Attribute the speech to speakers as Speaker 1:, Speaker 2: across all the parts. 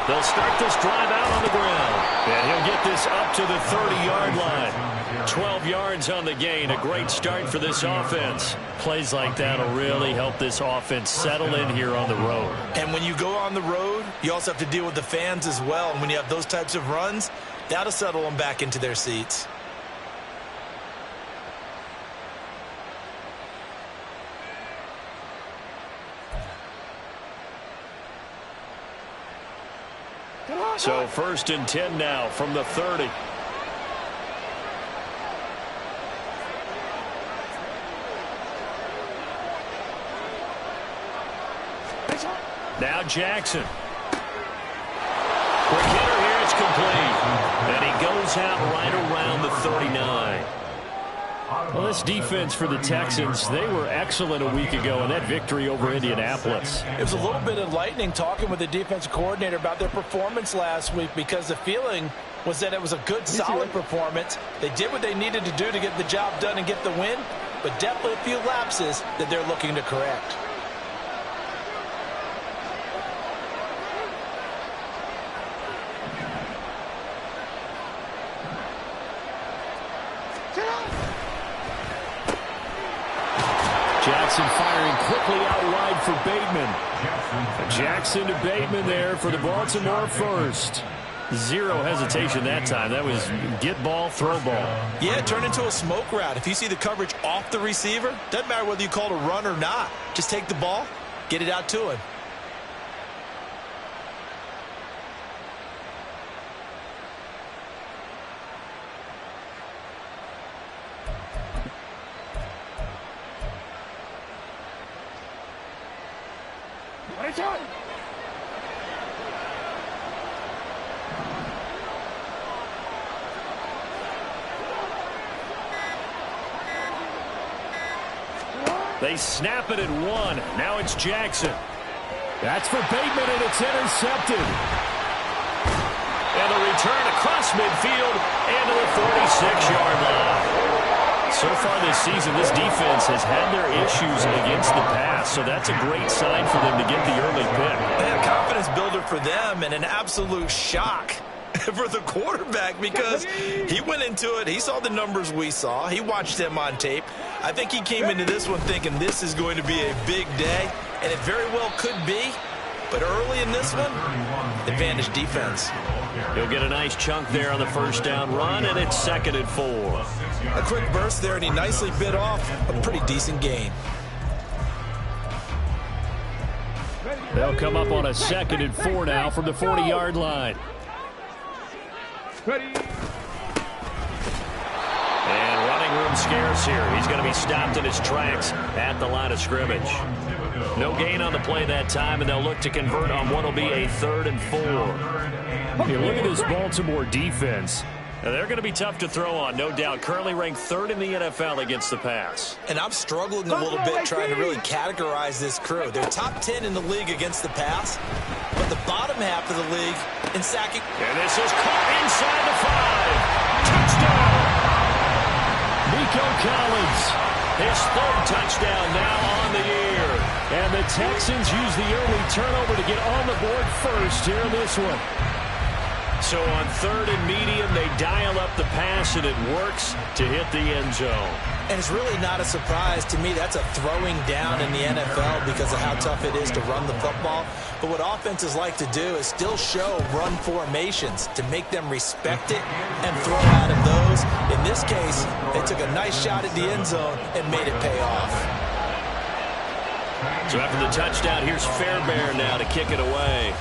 Speaker 1: They'll start this drive out on the ground. And he'll get this up to the 30-yard line. 12 yards on the gain. A great start for this offense. Plays like that will really help this offense settle in here on the road.
Speaker 2: And when you go on the road, you also have to deal with the fans as well. And when you have those types of runs, that'll settle them back into their seats.
Speaker 1: So 1st and 10 now from the 30. Now Jackson. Quick hitter here, it's complete. And he goes out right around the 39. Well, this defense for the Texans, they were excellent a week ago in that victory over Indianapolis.
Speaker 2: It was a little bit enlightening talking with the defensive coordinator about their performance last week, because the feeling was that it was a good, solid performance. They did what they needed to do to get the job done and get the win, but definitely a few lapses that they're looking to correct.
Speaker 1: Jackson firing quickly out wide for Bateman. Jackson to Bateman there for the Baltimore first. Zero hesitation that time. That was get ball, throw ball.
Speaker 2: Yeah, it turned into a smoke route. If you see the coverage off the receiver, doesn't matter whether you call it a run or not. Just take the ball, get it out to him.
Speaker 1: They snap it at 1. Now it's Jackson. That's for Bateman, and it's intercepted. And the return across midfield and to the 46-yard line. So far this season, this defense has had their issues against the pass, so that's a great sign for them to get the early pick.
Speaker 2: And a confidence builder for them, and an absolute shock for the quarterback, because he went into it, he saw the numbers we saw, he watched them on tape. I think he came into this one thinking this is going to be a big day, and it very well could be, but early in this one, advantage defense.
Speaker 1: He'll get a nice chunk there on the first down run, and it's 2nd and 4.
Speaker 2: A quick burst there, and he nicely bit off a pretty decent gain.
Speaker 1: They'll come up on a 2nd and 4 now from the 40-yard line.
Speaker 3: Ready.
Speaker 1: And running room scarce here. He's going to be stopped in his tracks at the line of scrimmage. No gain on the play that time, and they'll look to convert on what will be a 3rd and 4. Hey, look at this Baltimore defense. Now, they're going to be tough to throw on, no doubt. Currently ranked 3rd in the NFL against the pass.
Speaker 2: And I'm struggling a little bit trying to really categorize this crew. They're top 10 in the league against the pass, but the bottom half of the league in sacking.
Speaker 1: And this is caught inside the 5. Touchdown! Nico Collins, his 3rd touchdown now on the year. And the Texans use the early turnover to get on the board first here in this one. So on 3rd and medium, they dial up the pass, and it works to hit the end zone.
Speaker 2: And it's really not a surprise to me. That's a throwing down in the NFL because of how tough it is to run the football. But what offenses like to do is still show run formations to make them respect it and throw out of those. In this case, they took a nice shot at the end zone and made it pay off.
Speaker 1: So after the touchdown, here's Fairbairn now to kick it away.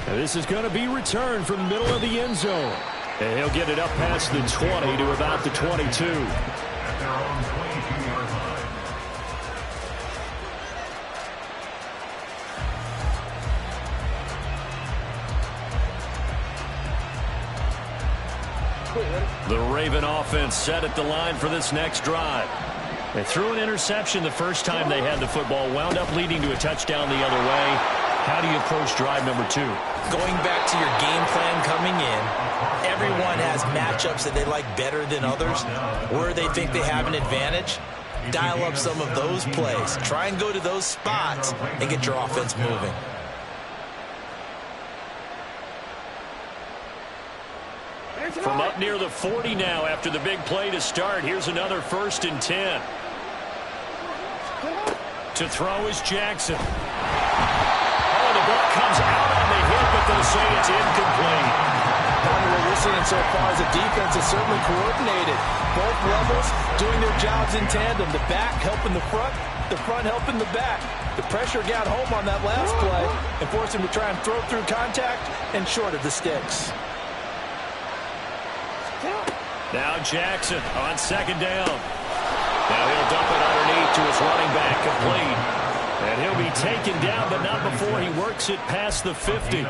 Speaker 1: Now this is going to be returned from the middle of the end zone. And he'll get it up past the 20 to about the 22. The Raven offense set at the line for this next drive. They threw an interception the first time they had the football, wound up leading to a touchdown the other way. How do you approach drive number 2?
Speaker 2: Going back to your game plan coming in, everyone has matchups that they like better than others, where they think they have an advantage. dial up some of those plays. Try and go to those spots and get your offense moving.
Speaker 1: From up near the 40 now after the big play to start. Here's another 1st and 10. To throw is Jackson. Oh, the ball comes out on the hit, but they'll say it's incomplete.
Speaker 2: What we're seeing so far as a defense is certainly coordinated. Both levels doing their jobs in tandem. The back helping the front helping the back. The pressure got home on that last play and forced him to try and throw through contact and short of the sticks.
Speaker 1: Now Jackson on 2nd down. Now he'll dump it underneath to his running back, complete. And he'll be taken down, but not before he works it past the 50.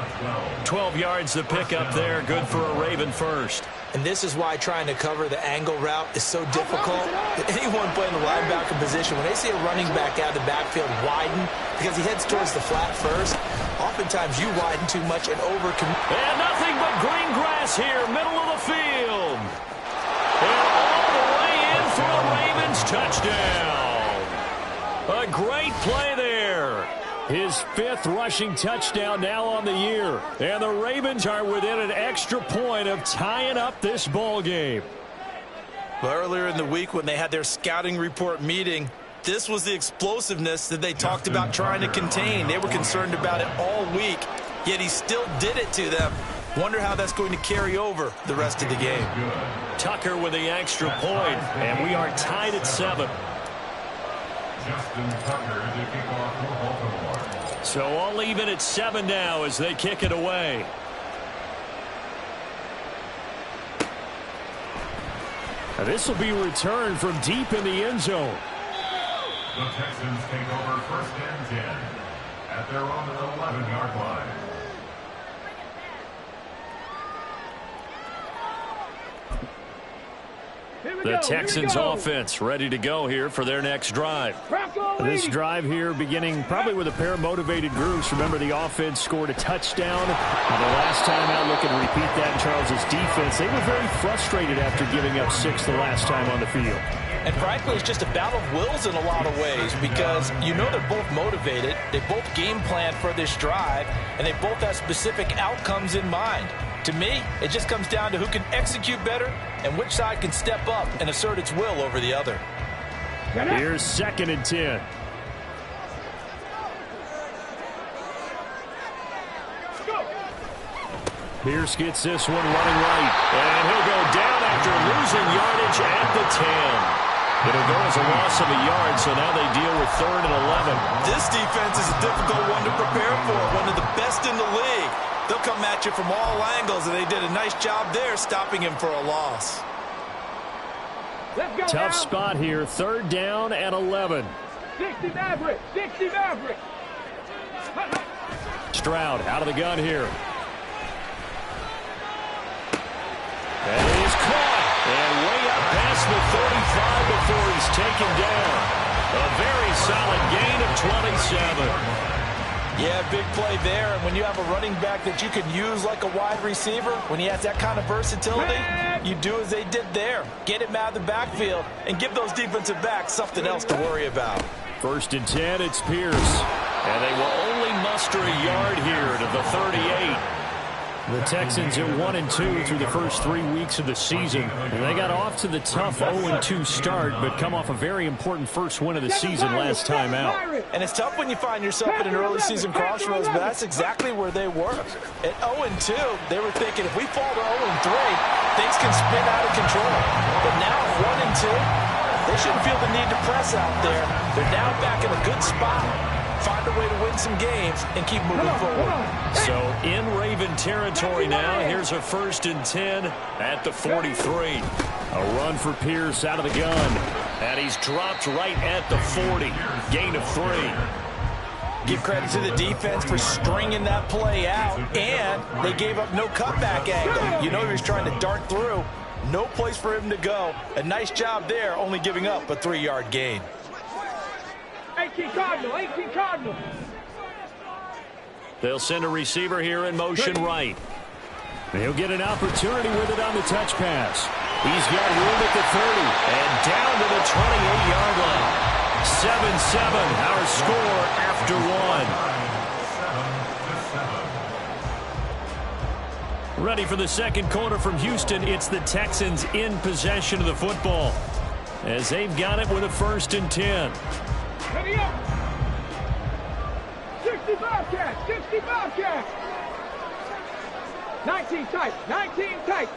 Speaker 1: 12 yards the pickup there, good for a Raven first.
Speaker 2: And this is why trying to cover the angle route is so difficult. Anyone playing the linebacker position, when they see a running back out of the backfield widen, because he heads towards the flat first, oftentimes you widen too much and overcommit.
Speaker 1: And nothing but green grass here, middle of the field. And all the way in for a Ravens touchdown. A great play there. His 5th rushing touchdown now on the year. And the Ravens are within an extra point of tying up this ball game.
Speaker 2: Well, earlier in the week when they had their scouting report meeting, this was the explosiveness that they talked about trying to contain. They were concerned about it all week, yet he still did it to them. Wonder how that's going to carry over the rest of the game.
Speaker 1: Tucker with the extra point, and we are tied at 7.
Speaker 3: Justin Tucker to kick off for Baltimore.
Speaker 1: So all even at 7 now as they kick it away. Now this will be returned from deep in the end zone.
Speaker 3: The Texans take over 1st and 10 at their own 11-yard line.
Speaker 1: The Texans offense ready to go here for their next drive. This drive here beginning probably with a pair of motivated groups. Remember, the offense scored a touchdown. And the last time out, looking to repeat that in Charles's defense. They were very frustrated after giving up 6 the last time on the field.
Speaker 2: And frankly, it's just a battle of wills in a lot of ways because you know they're both motivated. They both game plan for this drive, and they both have specific outcomes in mind. To me, it just comes down to who can execute better and which side can step up and assert its will over the other.
Speaker 1: Here's 2nd and 10. Pierce gets this one running right. And he'll go down after losing yardage at the 10. It'll go as a loss of a yard, so now they deal with 3rd and 11.
Speaker 2: This defense is a difficult one to prepare for, one of the best in the league. They'll come at you from all angles, and they did a nice job there stopping him for a loss.
Speaker 1: Tough spot here, 3rd down and 11.
Speaker 4: 60 Maverick, 60 Maverick.
Speaker 1: Stroud out of the gun here. And he's caught. And way up past the 35 before he's taken down. A very solid gain of 27.
Speaker 2: Yeah, big play there. And when you have a running back that you can use like a wide receiver, when he has that kind of versatility, you do as they did there. Get him out of the backfield and give those defensive backs something else to worry about.
Speaker 1: 1st and 10, it's Pierce. And they will only muster a yard here to the 38. The Texans at 1-2 through the first 3 weeks of the season. And they got off to the tough 0-2 start, but come off a very important first win of the season last time out.
Speaker 2: And it's tough when you find yourself at an early season crossroads, but that's exactly where they were. At 0-2, they were thinking if we fall to 0-3, things can spin out of control. But now at 1-2, they shouldn't feel the need to press out there. They're now back in a good spot. Find a way to win some games and keep moving forward.
Speaker 1: So in Raven territory now, here's a 1st and 10 at the 43. A run for Pierce out of the gun. And he's dropped right at the 40. Gain of 3.
Speaker 2: Give credit to the defense for stringing that play out, and they gave up no cutback angle. You know he was trying to dart through. No place for him to go. A nice job there, only giving up a 3-yard gain.
Speaker 4: 18 Cardinal, 18 Cardinal.
Speaker 1: They'll send a receiver here in motion right. He'll get an opportunity with it on the touch pass. He's got room at the 30 and down to the 28-yard line. 7-7, our score after one. Ready for the second quarter from Houston. It's the Texans in possession of the football as they've got it with a 1st and 10.
Speaker 4: Ready up. 60 Bobcats, 60 Bobcats. 19 tight, 19 tight.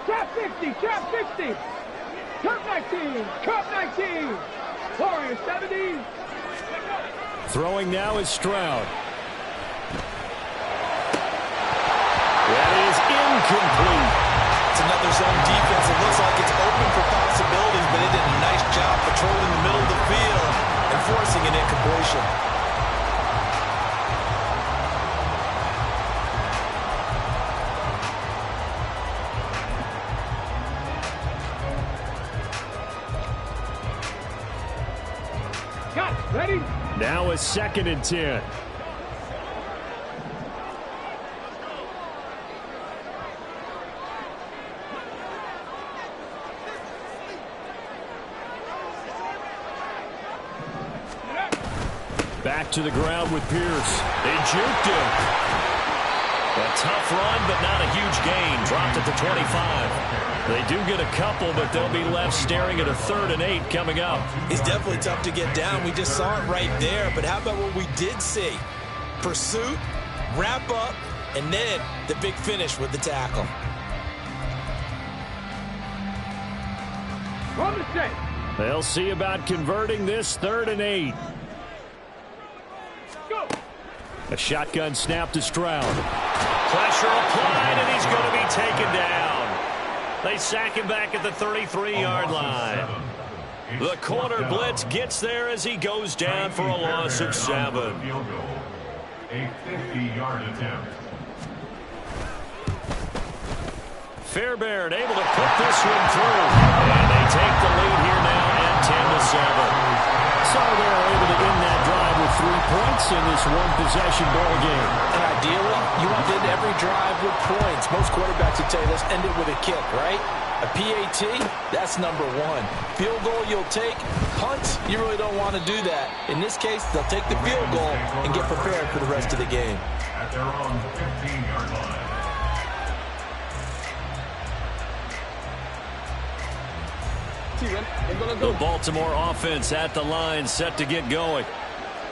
Speaker 4: Trap 50, trap 50. Cup 19, cup 19. Warriors 70.
Speaker 1: Throwing now is Stroud. That is incomplete.
Speaker 2: It's another zone defense. It looks like it's open for possibilities, but they did a nice job patrolling the middle of the field and forcing an incompletion.
Speaker 4: Got it. Ready?
Speaker 1: Now a 2nd and 10. Back to the ground with Pierce. They juked him. A tough run, but not a huge gain. Dropped at the 25. They do get a couple, but they'll be left staring at a 3rd and 8 coming up.
Speaker 2: He's definitely tough to get down. We just saw it right there. But how about what we did see? Pursuit, wrap up, and then the big finish with the tackle.
Speaker 4: On the set.
Speaker 1: They'll see about converting this 3rd and 8.
Speaker 4: Go.
Speaker 1: A shotgun snap to Stroud. Pressure applied, and he's going to be taken down. They sack him back at the 33-yard line. The corner blitz gets there as he goes down for a loss of 7.
Speaker 3: A 50-yard attempt.
Speaker 1: Fairbairn able to put this one through. And they take the lead here now at 10-7. So they're able to end that drive with 3 points in this one-possession ball game.
Speaker 2: And ideally, you want to end every drive with points. Most quarterbacks would tell you, let's end it with a kick, right? A PAT, that's number 1. Field goal you'll take. Punts, you really don't want to do that. In this case, they'll take the field goal and get prepared for the rest of the game.
Speaker 3: At their own 15-yard line.
Speaker 1: The Baltimore offense at the line, set to get going.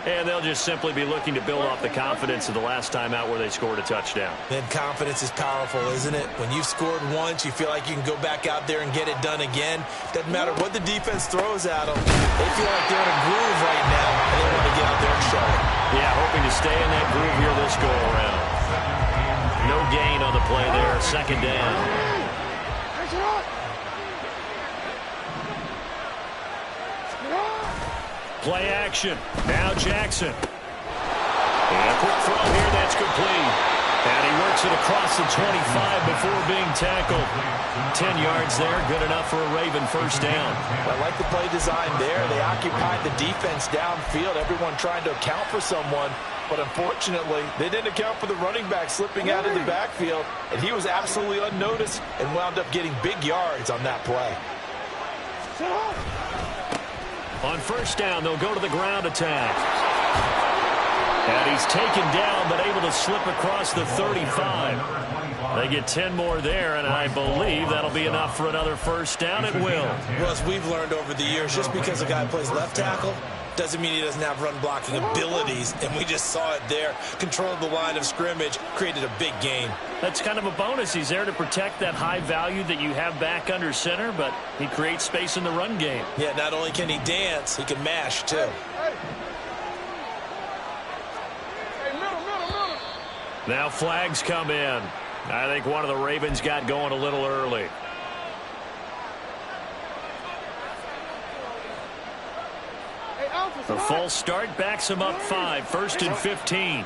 Speaker 1: And they'll just simply be looking to build off the confidence of the last time out where they scored a touchdown.
Speaker 2: Then confidence is powerful, isn't it? When you've scored once, you feel like you can go back out there and get it done again. Doesn't matter what the defense throws at them. They feel like they're in a groove right now, and they want to get out there and show it.
Speaker 1: Yeah, hoping to stay in that groove here this go-around. No gain on the play there, 2nd down. Play action. Now Jackson. And a quick throw here, that's complete. And he works it across the 25 before being tackled. 10 yards there, good enough for a Raven 1st down.
Speaker 2: I like the play design there. They occupied the defense downfield, everyone trying to account for someone. But unfortunately, they didn't account for the running back slipping out of the backfield. And he was absolutely unnoticed and wound up getting big yards on that play.
Speaker 1: On 1st down, they'll go to the ground attack. And he's taken down, but able to slip across the 35. They get 10 more there, and I believe that'll be enough for another 1st down. It will.
Speaker 2: Well, as we've learned over the years, just because a guy plays left tackle doesn't mean he doesn't have run blocking abilities, and we just saw it there. Controlled the line of scrimmage, created a big gain.
Speaker 1: That's kind of a bonus. He's there to protect that high value that you have back under center, but he creates space in the run game.
Speaker 2: Yeah, not only can he dance, he can mash, too.
Speaker 1: Now flags come in. I think one of the Ravens got going a little early. The false start backs him up 5, 1st and 15.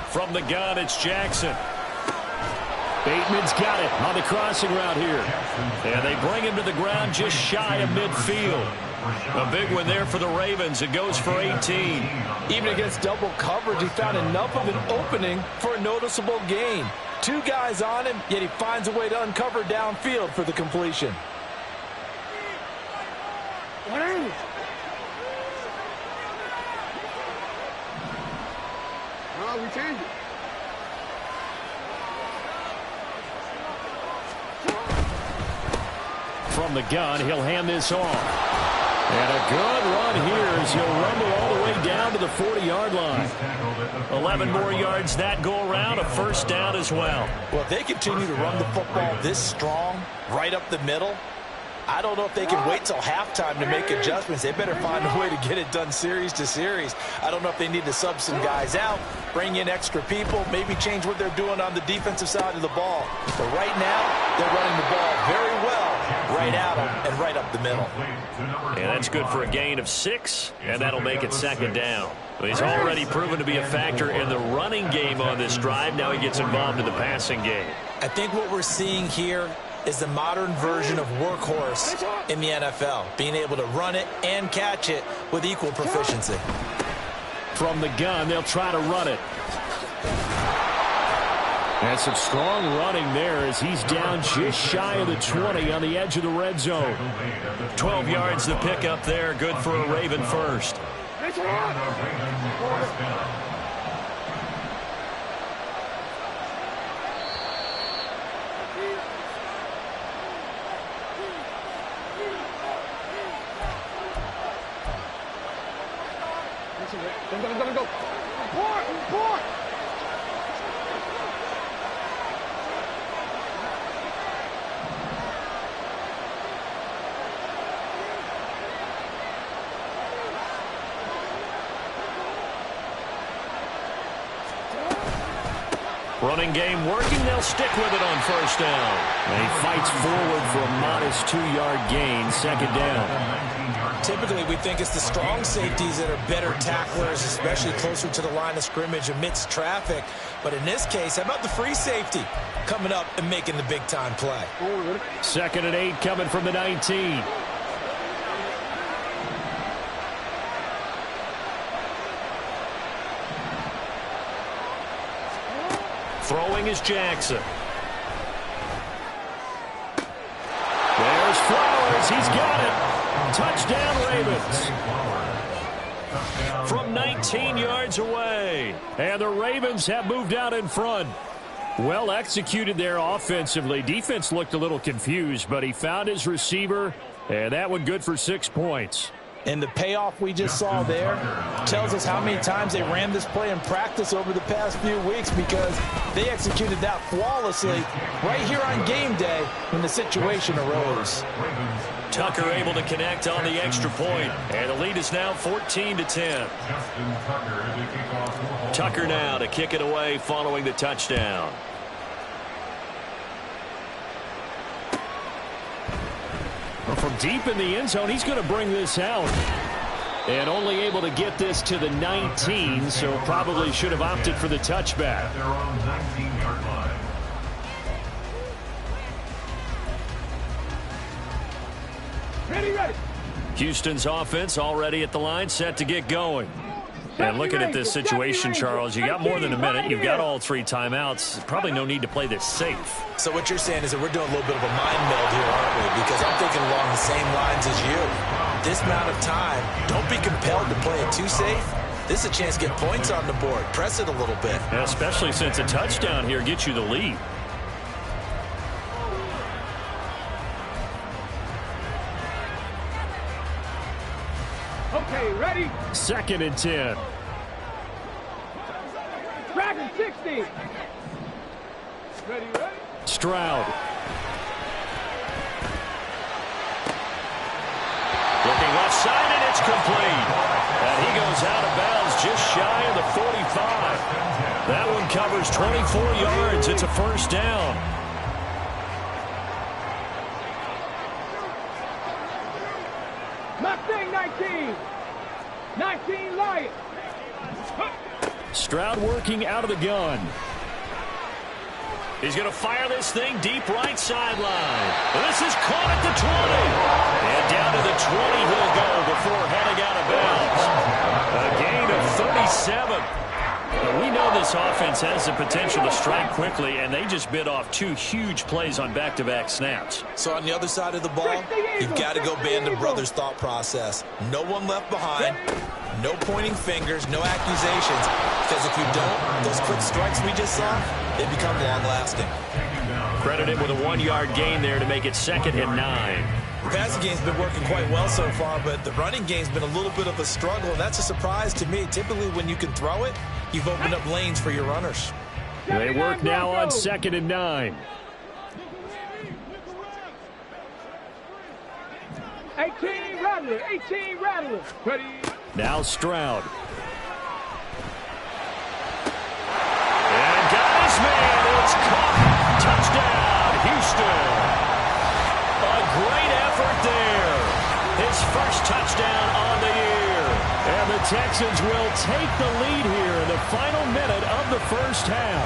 Speaker 1: From the gun, it's Jackson. Bateman's got it on the crossing route here. And they bring him to the ground just shy of midfield. A big one there for the Ravens. It goes for 18.
Speaker 2: Even against double coverage, he found enough of an opening for a noticeable gain. 2 guys on him, yet he finds a way to uncover downfield for the completion.
Speaker 4: We changed it.
Speaker 1: From the gun, he'll hand this off. And a good run here as he'll rumble all the way down to the 40-yard line. 11 more yards that go around, a first down as well.
Speaker 2: Well, if they continue to run the football this strong, right up the middle, I don't know if they can wait till halftime to make adjustments. They better find a way to get it done series to series. I don't know if they need to sub some guys out, bring in extra people, maybe change what they're doing on the defensive side of the ball. But right now, they're running the ball very well, right at them and right up the middle.
Speaker 1: And that's good for a gain of 6, and that'll make it second down. He's already proven to be a factor in the running game on this drive. Now he gets involved in the passing game.
Speaker 2: I think what we're seeing here is the modern version of workhorse in the NFL, being able to run it and catch it with equal proficiency.
Speaker 1: From the gun, they'll try to run it. And some strong running there as he's down just shy of the 20 on the edge of the red zone. 12 yards to pick up there, good for a Raven first.
Speaker 4: Go. Report.
Speaker 1: Running game working. They'll stick with it on first down. And he fights forward for a modest 2-yard gain, second down.
Speaker 2: Typically, we think it's the strong safeties that are better tacklers, especially closer to the line of scrimmage amidst traffic. But in this case, how about the free safety coming up and making the big-time play?
Speaker 1: Second and 8 coming from the 19. Throwing is Jackson. There's Flowers. He's got it. Touchdown, Ravens. From 19 yards away. And the Ravens have moved out in front. Well executed there offensively. Defense looked a little confused, but he found his receiver, and that one good for 6 points.
Speaker 2: And the payoff we just saw there tells us how many times they ran this play in practice over the past few weeks, because they executed that flawlessly right here on game day when the situation arose.
Speaker 1: Tucker able to connect on the extra point, and the lead is now 14-10. Tucker now to kick it away following the touchdown. From deep in the end zone, he's going to bring this out. And only able to get this to the 19, so probably should have opted for the touchback.
Speaker 3: They're on 19-yard line.
Speaker 4: Ready.
Speaker 1: Houston's offense already at the line, set to get going. And looking at this situation, Charles, you got more than a minute. You've got all 3 timeouts. Probably no need to play this safe.
Speaker 2: So what you're saying is that we're doing a little bit of a mind meld here, aren't we? Because I'm thinking along the same lines as you. This amount of time, don't be compelled to play it too safe. This is a chance to get points on the board. Press it a little bit.
Speaker 1: And especially since a touchdown here gets you the lead.
Speaker 4: Okay, ready?
Speaker 1: Second and 10.
Speaker 4: Dragon 60. Ready.
Speaker 1: Stroud. Looking left side, and it's complete. And he goes out of bounds just shy of the 45. That one covers 24 yards. It's a first down.
Speaker 4: Mustang 19. 19 Lions.
Speaker 1: Stroud working out of the gun. He's going to fire this thing deep right sideline. This is caught at the 20. And down to the 20 he'll go before heading out of bounds. A gain of 37. We know this offense has the potential to strike quickly, and they just bit off 2 huge plays on back-to-back snaps.
Speaker 2: So on the other side of the ball, you've got to go Band of Brothers thought process. No one left behind, no pointing fingers, no accusations. Because if you don't, those quick strikes we just saw, they become long-lasting.
Speaker 1: Credited with a 1-yard gain there to make it 2nd and 9.
Speaker 2: The passing game's been working quite well so far, but the running game's been a little bit of a struggle, and that's a surprise to me. Typically, when you can throw it, you've opened up lanes for your runners.
Speaker 1: They work now on 2nd and 9.
Speaker 4: 18 Rattler, 18 Rattler.
Speaker 1: Now Stroud. And got his man. It's caught. Touchdown, Houston. A great effort there. His first touchdown on the year. And the Texans will take the lead here in the final minute of the first half.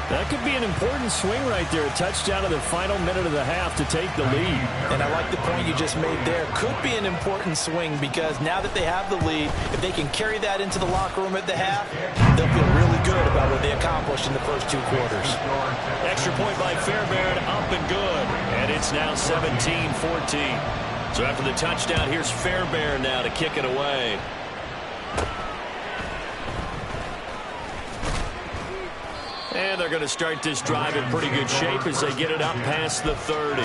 Speaker 1: That could be an important swing right there. A touchdown in the final minute of the half to take the lead.
Speaker 2: And I like the point you just made there. Could be an important swing because now that they have the lead, if they can carry that into the locker room at the half, they'll feel really good about what they accomplished in the first 2 quarters.
Speaker 1: Extra point by Fairbairn, up and good. And it's now 17-14. So after the touchdown, here's Fairbairn now to kick it away. And they're going to start this drive in pretty good shape as they get it up past the 30.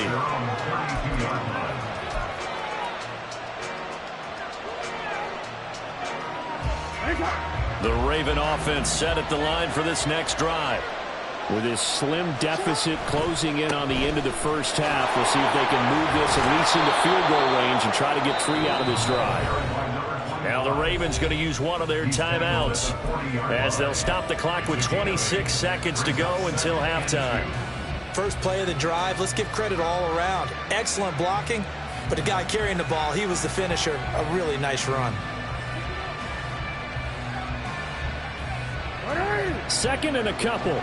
Speaker 1: The Raven offense set at the line for this next drive. With this slim deficit closing in on the end of the first half, we'll see if they can move this at least into field goal range and try to get 3 out of this drive. Now the Ravens going to use one of their timeouts as they'll stop the clock with 26 seconds to go until halftime.
Speaker 2: First play of the drive, let's give credit all around. Excellent blocking, but the guy carrying the ball, he was the finisher. A really nice run.
Speaker 1: 2nd and a couple.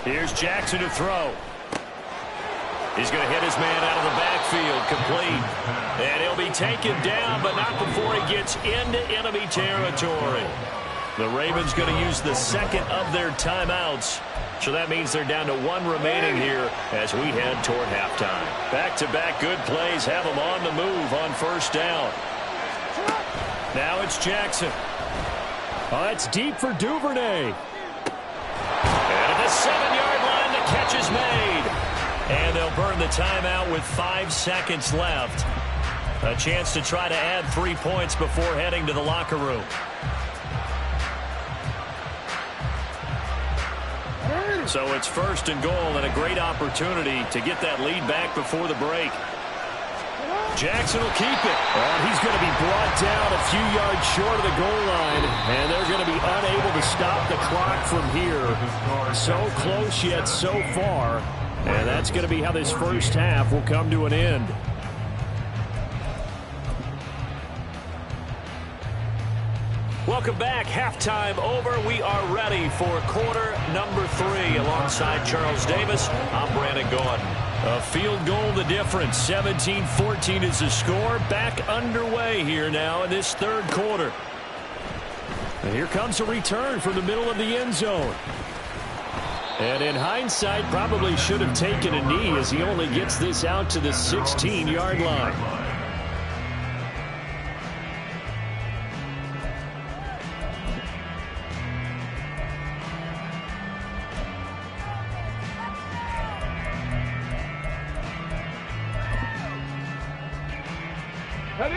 Speaker 1: Here's Jackson to throw. He's going to hit his man out of the backfield, complete. And he'll be taken down, but not before he gets into enemy territory. The Ravens going to use the 2nd of their timeouts. So that means they're down to 1 remaining here as we head toward halftime. Back-to-back good plays have them on the move on first down. Now it's Jackson. Oh, it's deep for Duvernay. And at the 7-yard line, the catch is made. And they'll burn the timeout with 5 seconds left. A chance to try to add 3 points before heading to the locker room. So it's 1st and goal and a great opportunity to get that lead back before the break. Jackson will keep it. And he's going to be brought down a few yards short of the goal line. And they're going to be unable to stop the clock from here. So close yet so far. And that's going to be how this first half will come to an end. Welcome back. Halftime over. We are ready for quarter number 3. Alongside Charles Davis, I'm Brandon Gordon. A field goal the difference. 17-14 is the score. Back underway here now in this 3rd quarter. And here comes a return from the middle of the end zone. And in hindsight, probably should have taken a knee as he only gets this out to the 16-yard line.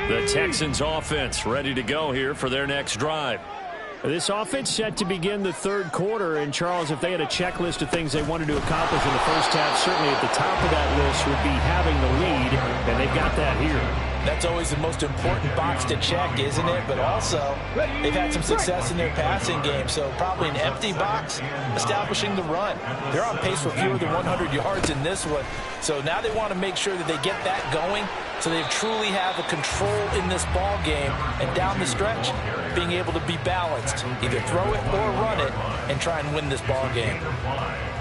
Speaker 1: The Texans offense ready to go here for their next drive. This offense set to begin the 3rd quarter. And, Charles, if they had a checklist of things they wanted to accomplish in the first half, certainly at the top of that list would be having the lead, and they've got that here.
Speaker 2: That's always the most important box to check, isn't it? But also, they've had some success in their passing game, so probably an empty box, establishing the run. They're on pace for fewer than 100 yards in this one, so now they want to make sure that they get that going so they truly have a control in this ball game, and down the stretch, being able to be balanced, either throw it or run it, and try and win this ball game.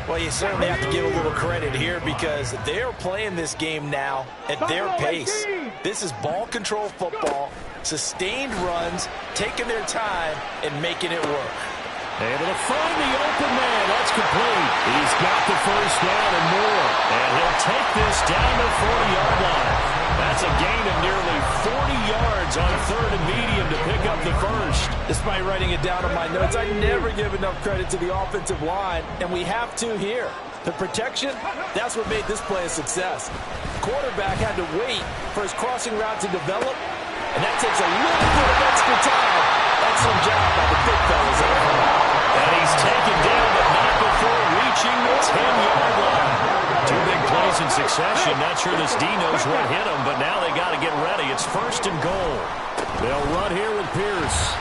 Speaker 2: Well, you certainly have to give a little credit here because they're playing this game now at their pace. This is ball control football, sustained runs, taking their time, and making it work.
Speaker 1: Able to find the open man. That's complete. He's got the first down and more. And he'll take this down the 40-yard line. That's a gain of nearly 40 yards on 3rd and medium to pick up the first.
Speaker 2: Despite writing it down on my notes, I never give enough credit to the offensive line, and we have to here. The protection, that's what made this play a success. The quarterback had to wait for his crossing route to develop, and that takes a little bit of extra time. Excellent job by the big fellas there.
Speaker 1: And he's taken down, but not before reaching the 10-yard line. 2 big plays in succession. Not sure this D knows what hit him, but now they got to get ready. It's 1st and goal. They'll run here with Pierce.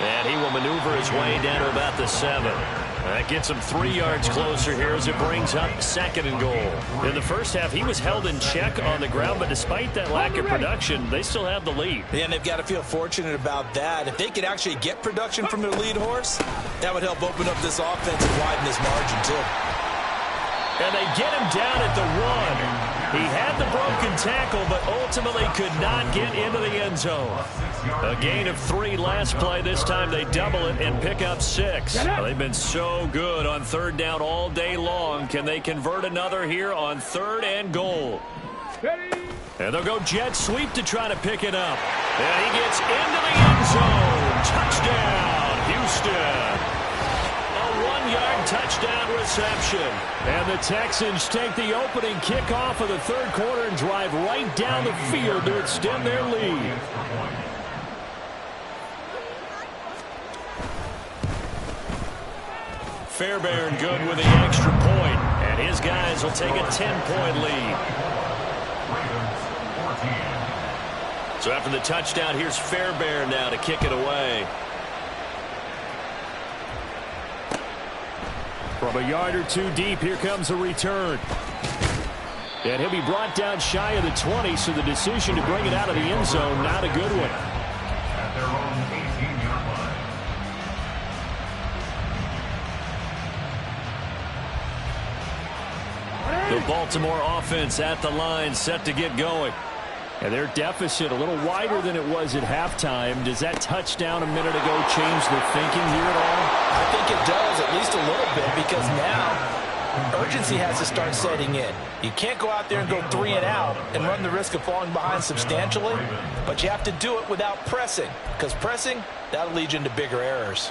Speaker 1: And he will maneuver his way down to about the 7. That gets him 3 yards closer here as it brings up 2nd and goal. In the first half, he was held in check on the ground, but despite that lack of production, they still have the lead.
Speaker 2: Yeah, and they've got to feel fortunate about that. If they could actually get production from their lead horse, that would help open up this offense and widen this margin, too.
Speaker 1: And they get him down at the 1. He had the broken tackle, but ultimately could not get into the end zone. A gain of 3 last play. This time they double it and pick up 6. They've been so good on 3rd down all day long. Can they convert another here on 3rd and goal? And they'll go jet sweep to try to pick it up. And he gets into the end zone. Touchdown, Houston. 1-yard touchdown reception. And the Texans take the opening kickoff of the 3rd quarter and drive right down the field to extend their lead. Fairbairn good with the extra point, and his guys will take a 10-point lead. So after the touchdown, here's Fairbairn now to kick it away. From a yard or 2 deep, here comes a return. And he'll be brought down shy of the 20, so the decision to bring it out of the end zone, not a good one.
Speaker 3: At their own 18-yard line.
Speaker 1: The Baltimore offense at the line, set to get going. And their deficit a little wider than it was at halftime. Does that touchdown a minute ago change the thinking here at all?
Speaker 2: I think it does, at least a little bit, because now urgency has to start setting in. You can't go out there and go 3 and out and run the risk of falling behind substantially, but you have to do it without pressing, because pressing, that'll lead you into bigger errors.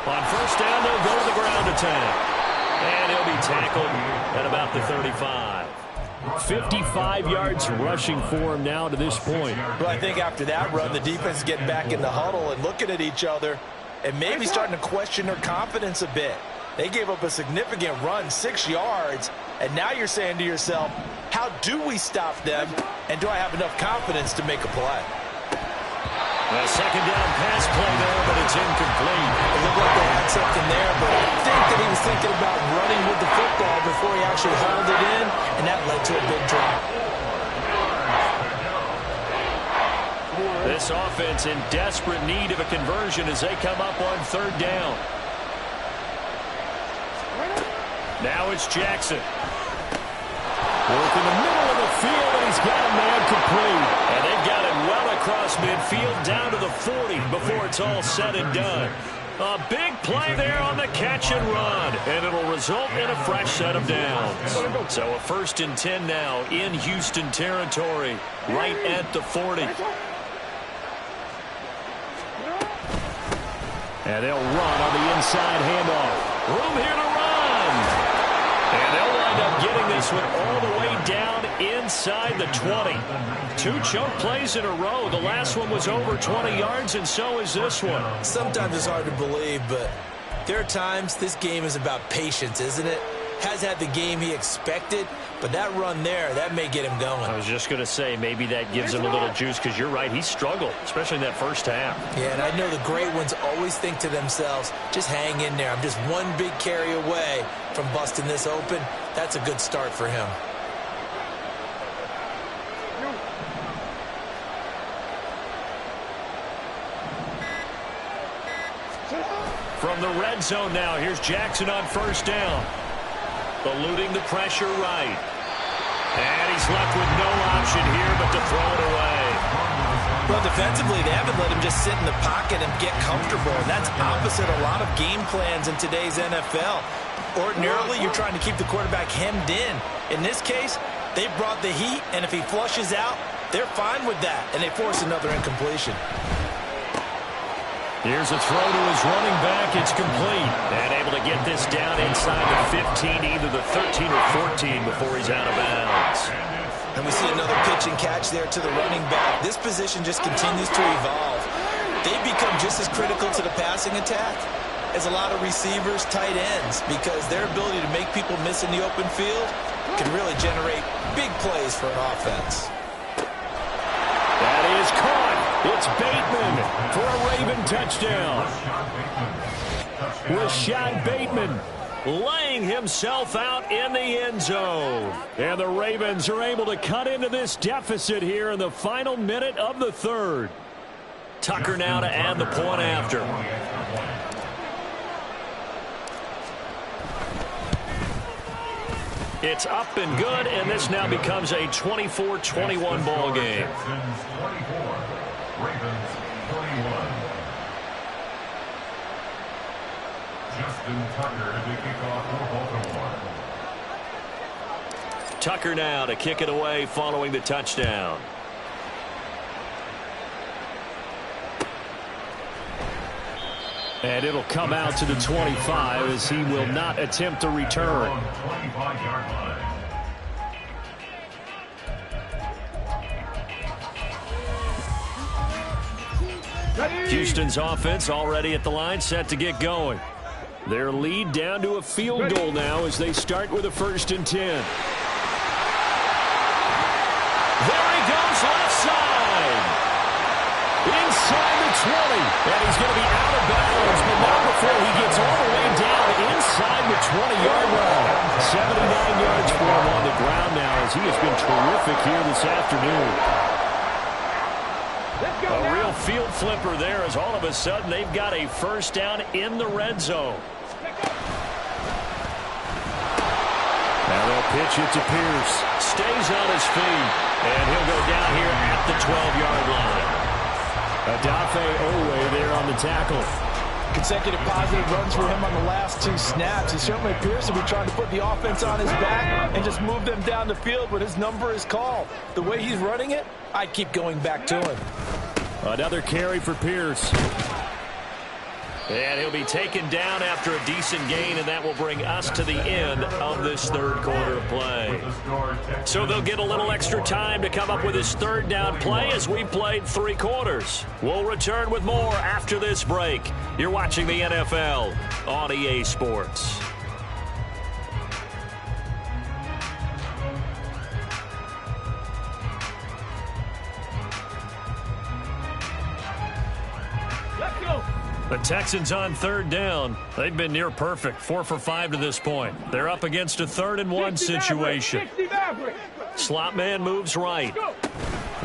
Speaker 1: On 1st down, they'll go to the ground attack. And he'll be tackled at about the 35. 55 yards rushing for him now to this point.
Speaker 2: Well, I think after that run, the defense is getting back in the huddle and looking at each other and maybe starting to question their confidence a bit. They gave up a significant run, 6 yards, and now you're saying to yourself, how do we stop them, and do I have enough confidence to make a play?
Speaker 1: A 2nd down pass play there, but it's incomplete.
Speaker 2: It looked like they had something there, but I think that he was thinking about running with the football before he actually hauled it in, and that led to a big drop.
Speaker 1: This offense in desperate need of a conversion as they come up on 3rd down. Now it's Jackson. Work in the middle of the field, and he's got a man complete. And they've got it well across midfield down to the 40 before it's all said and done. A big play there on the catch and run, and it'll result in a fresh set of downs. So a 1st and 10 now in Houston territory, right at the 40. And they'll run on the inside handoff. Room here to run. And they'll wind up getting this one all the way down inside the 20. 2 choke plays in a row. The last one was over 20 yards, and so is this one.
Speaker 2: Sometimes it's hard to believe, but There are times this game is about patience, isn't it? Has had the game he expected, but that run there, that may get him going.
Speaker 1: I was just going to say, maybe that gives him a little juice, because you're right, he struggled, especially in that first half.
Speaker 2: Yeah, and I know the great ones always think to themselves, just hang in there. I'm just one big carry away from busting this open. That's a good start for him.
Speaker 1: From the red zone now, here's Jackson on first down. Eluding the pressure right. And he's left with no option here but to throw it away.
Speaker 2: Well, defensively, they haven't let him just sit in the pocket and get comfortable, and that's opposite a lot of game plans in today's NFL. Ordinarily, you're trying to keep the quarterback hemmed in. In this case, they brought the heat, and if he flushes out, they're fine with that, and they force another incompletion.
Speaker 1: Here's a throw to his running back. It's complete. And able to get this down inside the 15, either the 13 or 14 before he's out of bounds.
Speaker 2: And we see another pitch and catch there to the running back. This position just continues to evolve. They've become just as critical to the passing attack as a lot of receivers, tight ends, because their ability to make people miss in the open field can really generate big plays for an offense.
Speaker 1: That is caught. It's Bateman for a Raven touchdown. Rashad Bateman laying himself out in the end zone. And the Ravens are able to cut into this deficit here in the final minute of the third. Tucker now to add the point after. It's up and good, and this now becomes a 24-21 ball game.
Speaker 3: Ravens 21. Justin Tucker to kick off for Baltimore.
Speaker 1: Tucker now to kick it away following the touchdown. And it'll come out to the 25 as he will not attempt to return.
Speaker 3: 25-yard line.
Speaker 1: Houston's offense already at the line, set to get going. Their lead down to a field goal now as they start with a 1st and 10. There he goes, left side. Inside the 20. And he's going to be out of bounds, but not before he gets all the way down inside the 20-yard line. 79 yards for him on the ground now as he has been terrific here this afternoon. A real field flipper there as all of a sudden they've got a 1st down in the red zone. Now they'll pitch it to Pierce. Stays on his feet. And he'll go down here at the 12-yard line. Odafe Oweh there on the tackle.
Speaker 2: Consecutive positive runs for him on the last 2 snaps. He certainly appears to be trying to put the offense on his back and just move them down the field, but his number is called. The way he's running it, I keep going back to him.
Speaker 1: Another carry for Pierce. And he'll be taken down after a decent gain, and that will bring us to the end of this 3rd quarter of play. So they'll get a little extra time to come up with his 3rd down play as we played 3 quarters. We'll return with more after this break. You're watching the NFL on EA Sports. The Texans on 3rd down. They've been near perfect, 4 for 5 to this point. They're up against a 3rd and 1 situation. Slot man moves right.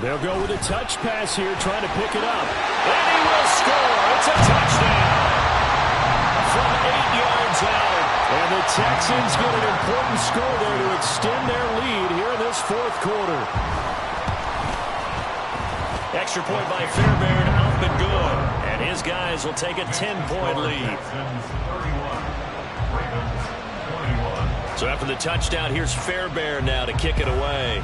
Speaker 1: They'll go with a touch pass here, trying to pick it up. And he will score. It's a touchdown from 8 yards out. And the Texans get an important score there to extend their lead here in this 4th quarter. Extra point by Fairbairn, up and good. And his guys will take a 10-point lead. So after the touchdown, here's Fairbairn now to kick it away.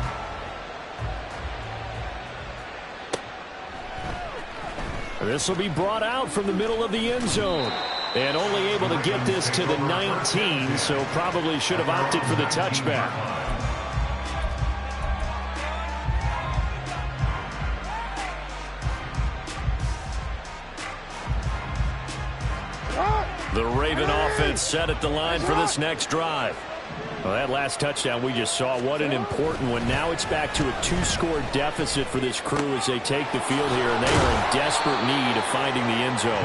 Speaker 1: This will be brought out from the middle of the end zone. And only able to get this to the 19, so probably should have opted for the touchback. The Raven offense set at the line for this next drive. Well, that last touchdown we just saw, what an important one. Now it's back to a 2-score deficit for this crew as they take the field here, and they are in desperate need of finding the end zone.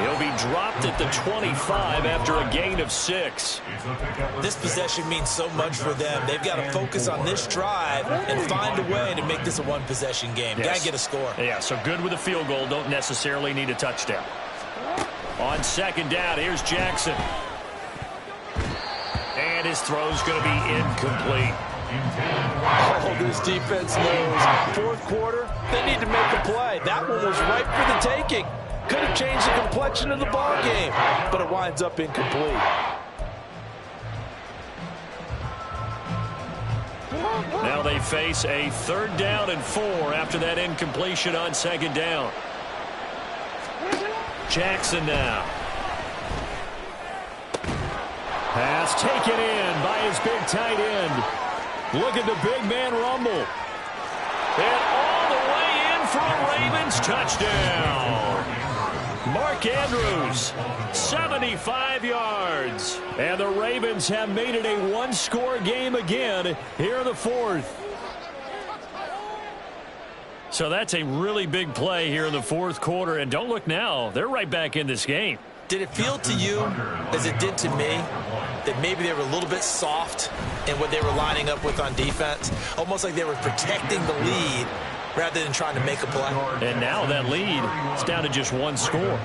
Speaker 1: He'll be dropped at the 25 after a gain of 6.
Speaker 2: This possession means so much for them. They've got to focus on this drive and find a way to make this a one-possession game.
Speaker 1: Yes.
Speaker 2: Got to get a score.
Speaker 1: Yeah, so good with a field goal. Don't necessarily need a touchdown. On second down, here's Jackson. And his throw's going to be incomplete.
Speaker 5: Oh, this defense knows. Fourth quarter, they need to make a play. That one was ripe for the taking. Could have changed the complexion of the ball game, but it winds up incomplete.
Speaker 1: Now they face a 3rd down and 4 after that incompletion on second down. Jackson now. Pass taken in by his big tight end. Look at the big man rumble. And all the way in for a Ravens touchdown. Mark Andrews, 75 yards. And the Ravens have made it a 1-score game again here in the 4th. So that's a really big play here in the 4th quarter. And don't look now, they're right back in this game.
Speaker 2: Did it feel to you, as it did to me, that maybe they were a little bit soft in what they were lining up with on defense? Almost like they were protecting the lead rather than trying to make a play.
Speaker 1: And now that lead is down to just 1 score.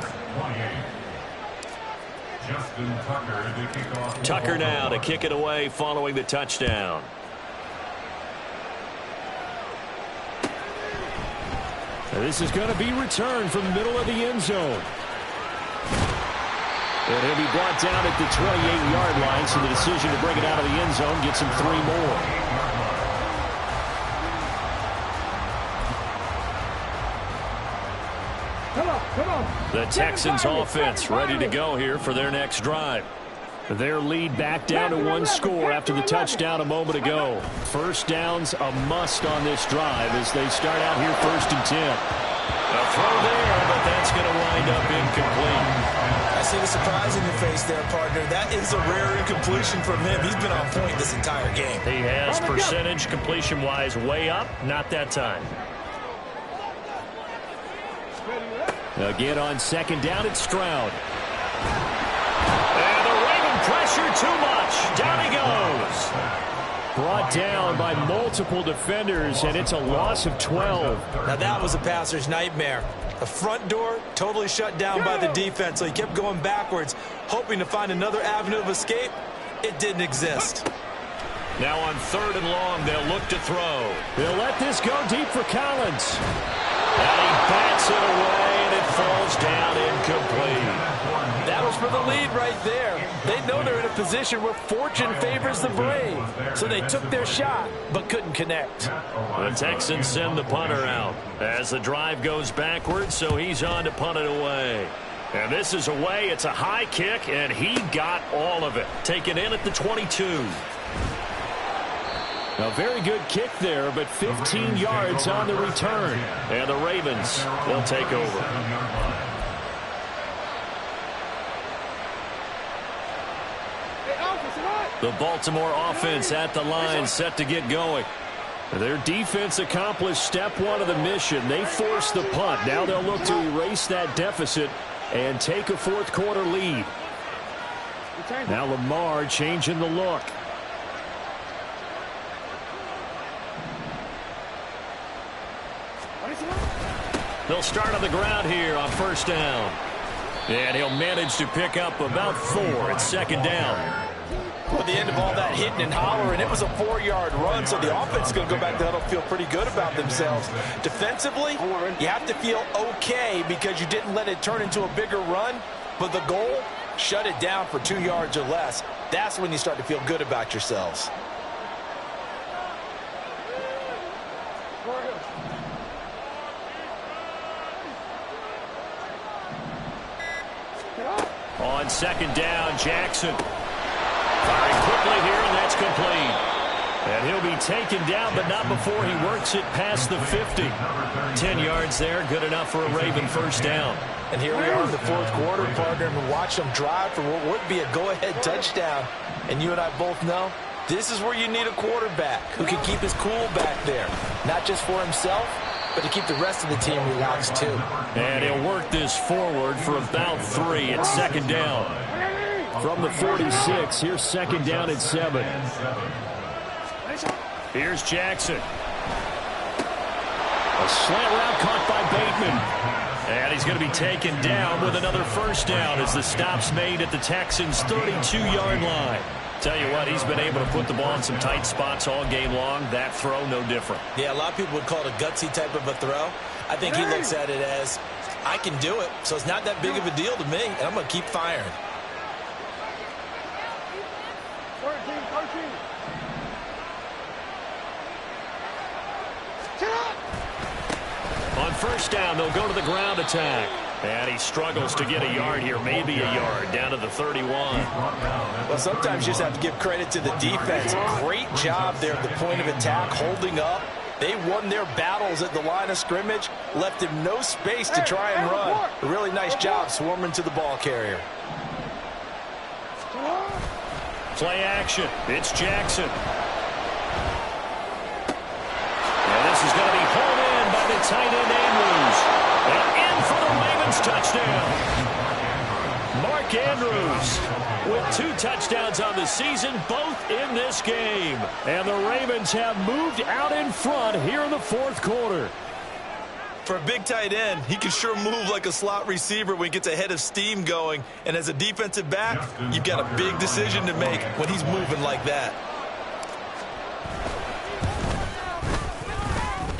Speaker 1: Tucker now to kick it away following the touchdown. This is going to be returned from the middle of the end zone. And he'll be brought down at the 28-yard line, so the decision to bring it out of the end zone gets him 3 more.
Speaker 4: Come on.
Speaker 1: The Texans offense ready to go here for their next drive. Their lead back down to 1 score after the touchdown a moment ago. First down's a must on this drive as they start out here 1st and 10. A throw there, but that's going to wind up incomplete.
Speaker 2: I see the surprise in your face there, partner. That is a rare incompletion from him. He's been on point this entire game.
Speaker 1: He has percentage completion-wise way up. Not that time. Again on second down, it's Stroud. And the Raven pressure too much. Down he goes. Brought down by multiple defenders, and it's a loss of 12.
Speaker 2: Now that was a passer's nightmare. The front door totally shut down by the defense, so he kept going backwards, hoping to find another avenue of escape. It didn't exist.
Speaker 1: Now on 3rd and long, they'll look to throw. They'll let this go deep for Collins. And he bats it away, and it falls down incomplete.
Speaker 5: That was for the lead right there. They know they're in a position where fortune favors the brave. So they took their shot, but couldn't connect.
Speaker 1: The Texans send the punter out as the drive goes backwards, so he's on to punt it away. And this is away. It's a high kick, and he got all of it. Taken in at the 22. A very good kick there, but 15 yards on the return. And the Ravens, they'll take over. The Baltimore offense at the line, set to get going. Their defense accomplished step 1 of the mission. They forced the punt. Now they'll look to erase that deficit and take a 4th quarter lead. Now Lamar changing the look. They'll start on the ground here on 1st down. And he'll manage to pick up about 4 at 2nd down.
Speaker 5: At the end of all that hitting and hollering, it was a 4-yard run, so the offense is going to go back there and feel pretty good about themselves. Defensively, you have to feel okay because you didn't let it turn into a bigger run, but the goal, shut it down for 2 yards or less. That's when you start to feel good about yourselves.
Speaker 1: On 2nd down, Jackson. Firing quickly here, and that's complete. And he'll be taken down, but not before he works it past the 50. 10 yards there, good enough for a Raven first down.
Speaker 5: And here we are in the fourth quarter, partner, and we watch them drive for what would be a go-ahead touchdown. And you and I both know this is where you need a quarterback who can keep his cool back there, not just for himself, but to keep the rest of the team relaxed too.
Speaker 1: And he'll work this forward for about 3. It's second down. From the 46, here's second down and 7. Here's Jackson. A slant route caught by Bateman. And he's going to be taken down with another first down as the stop's made at the Texans' 32-yard line. Tell you what, he's been able to put the ball in some tight spots all game long. That throw, no different.
Speaker 5: Yeah, a lot of people would call it a gutsy type of a throw. I think he looks at it as, I can do it, so it's not that big of a deal to me, and I'm going to keep firing.
Speaker 4: 13.
Speaker 1: On first down, they'll go to the ground attack. And he struggles to get a yard here, maybe a yard, down to the 31.
Speaker 5: Well, sometimes you just have to give credit to the defense. Great job there at the point of attack, holding up. They won their battles at the line of scrimmage, left him no space to try and run. A really nice job swarming to the ball carrier.
Speaker 1: Play action. It's Jackson. And this is going to be pulled in by the tight end, Andrews. And in for the Ravens touchdown. Mark Andrews with 2 touchdowns on the season, both in this game. And the Ravens have moved out in front here in the fourth quarter.
Speaker 2: For a big tight end, he can sure move like a slot receiver when he gets a head of steam going. And as a defensive back, you've got a big decision to make when he's moving like that.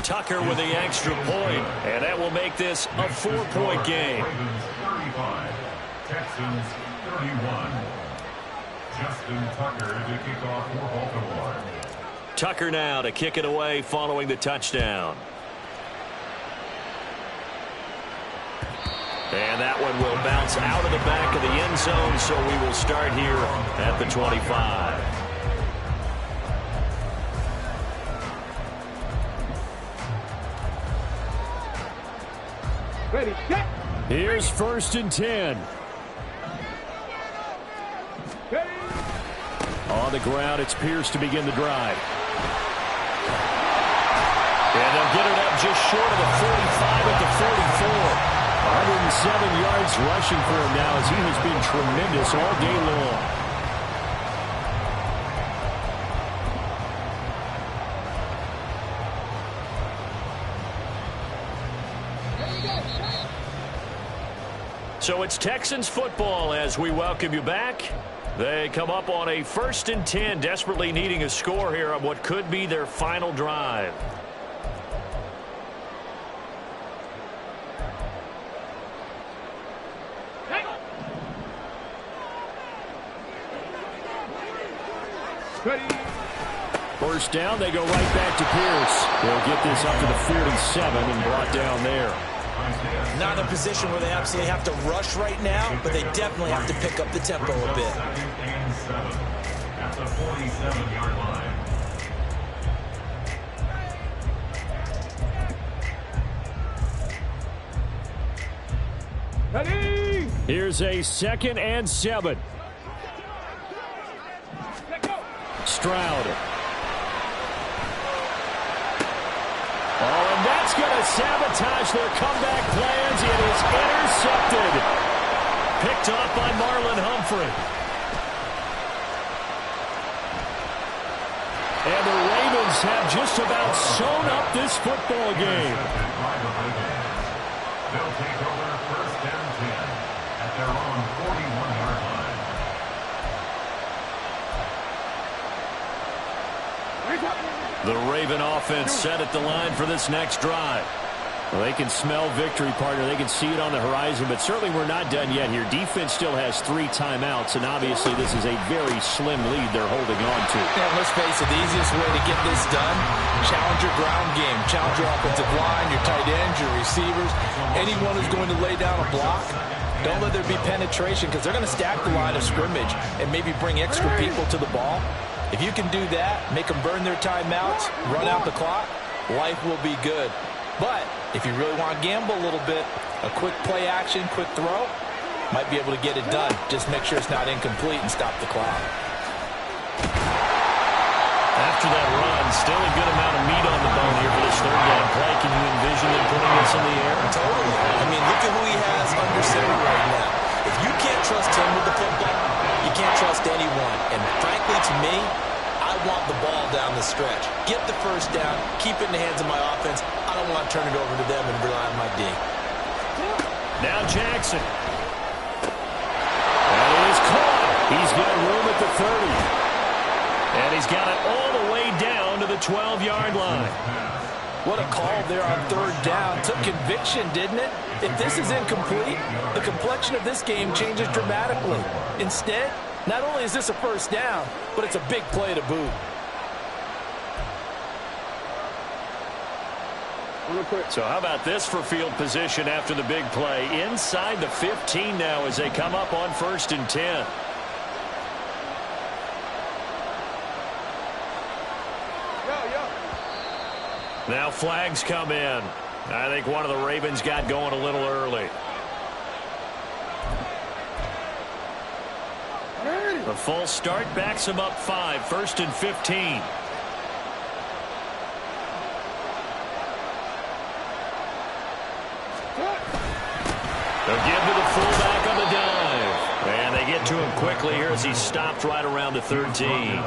Speaker 1: Tucker with the extra point, and that will make this a 4-point game.
Speaker 3: Ravens 35, Texans 31. Justin Tucker to kick off for Baltimore.
Speaker 1: Tucker now to kick it away following the touchdown. And that one will bounce out of the back of the end zone, so we will start here at the 25.
Speaker 4: Ready, set.
Speaker 1: Here's first and 10.
Speaker 4: Ready.
Speaker 1: On the ground, it's Pierce to begin the drive. And they'll get it up just short of the 45 at the 44. 107 yards rushing for him now as he has been tremendous all day long. So it's Texans football as we welcome you back. They come up on a first and 10, desperately needing a score here on what could be their final drive.
Speaker 4: Ready.
Speaker 1: First down, they go right back to Pierce. They'll get this up to the 37 and brought down there.
Speaker 5: Not in a position where they absolutely have to rush right now, but they definitely have to pick up the tempo a bit.
Speaker 3: At the 47-yard line.
Speaker 4: Ready.
Speaker 1: Here's a second and 7.
Speaker 4: Let go.
Speaker 1: Stroud. Oh, and that's going to sabotage their comeback plans. It is intercepted. Picked off by Marlon Humphrey. And the Ravens have just about sewn up this football game.
Speaker 3: They'll take over first and 10 at their own 41-yard line.
Speaker 1: The Raven offense set at the line for this next drive. Well, they can smell victory, partner. They can see it on the horizon, but certainly we're not done yet here. Defense still has 3 timeouts, and obviously this is a very slim lead they're holding on to.
Speaker 5: And let's face it, the easiest way to get this done, challenge your ground game. Challenge your offensive line, your tight ends, your receivers. Anyone who's going to lay down a block, don't let there be penetration because they're going to stack the line of scrimmage and maybe bring extra people to the ball. If you can do that, make them burn their timeouts, run out the clock, life will be good. But if you really want to gamble a little bit, a quick play action, quick throw, might be able to get it done. Just make sure it's not incomplete and stop the clock.
Speaker 1: After that run, still a good amount of meat on the bone here for this third down play. Can you envision them putting this in the air?
Speaker 5: Totally. I mean, look at who he has under center right now. If you can't trust him with the football, you can't trust anyone. And frankly, to me, I want the ball down the stretch. Get the first down, keep it in the hands of my offense. I don't want to turn it over to them and rely on my D.
Speaker 1: Now Jackson. That is caught. He's got room at the 30. And he's got it all the way down to the 12-yard line.
Speaker 5: What a call there on third down. Took conviction, didn't it? If this is incomplete, the complexion of this game changes dramatically. Instead, not only is this a first down, but it's a big play to boot.
Speaker 1: So how about this for field position after the big play? Inside the 15 now as they come up on 1st and 10. Now flags come in. I think one of the Ravens got going a little early. The full start backs them up 5, 1st and 15. They'll give to the fullback on the dive. And they get to him quickly here as he stopped right around the 13.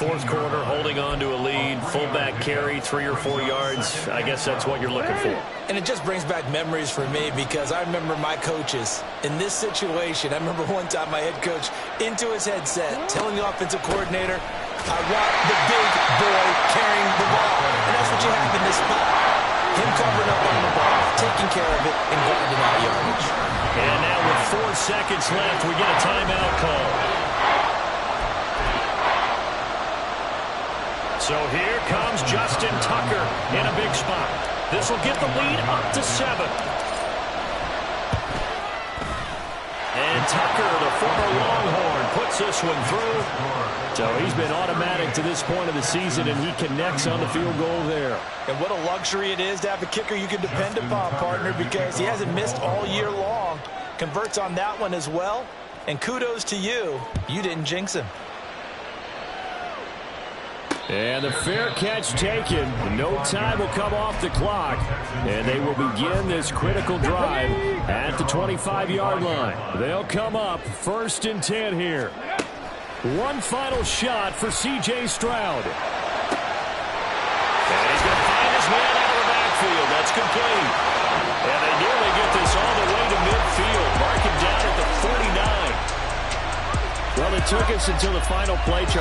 Speaker 1: Fourth quarter, holding on to a lead. Fullback carry, 3 or 4 yards. I guess that's what you're looking for.
Speaker 5: And it just brings back memories for me because I remember my coaches in this situation. I remember one time my head coach into his headset telling the offensive coordinator, I want the big boy carrying the ball. And that's what you have in this spot. Him covering up on the ball, taking care of it, and grinding out yardage.
Speaker 1: And now with 4 seconds left, we get a timeout call. So here comes Justin Tucker in a big spot. This will get the lead up to 7. And Tucker, the former Longhorn, puts this one through. So he's been automatic to this point of the season, and he connects on the field goal there.
Speaker 5: And what a luxury it is to have a kicker you can depend upon, partner, because he hasn't missed all year long. Converts on that one as well. And kudos to you. You didn't jinx him.
Speaker 1: And the fair catch taken. No time will come off the clock. And they will begin this critical drive at the 25-yard line. They'll come up 1st and 10 here. One final shot for C.J. Stroud. And he's going to find his man out of the backfield. That's complete. And they nearly get this all the way to midfield. Mark him down at the 49. Well, it took us until the final play.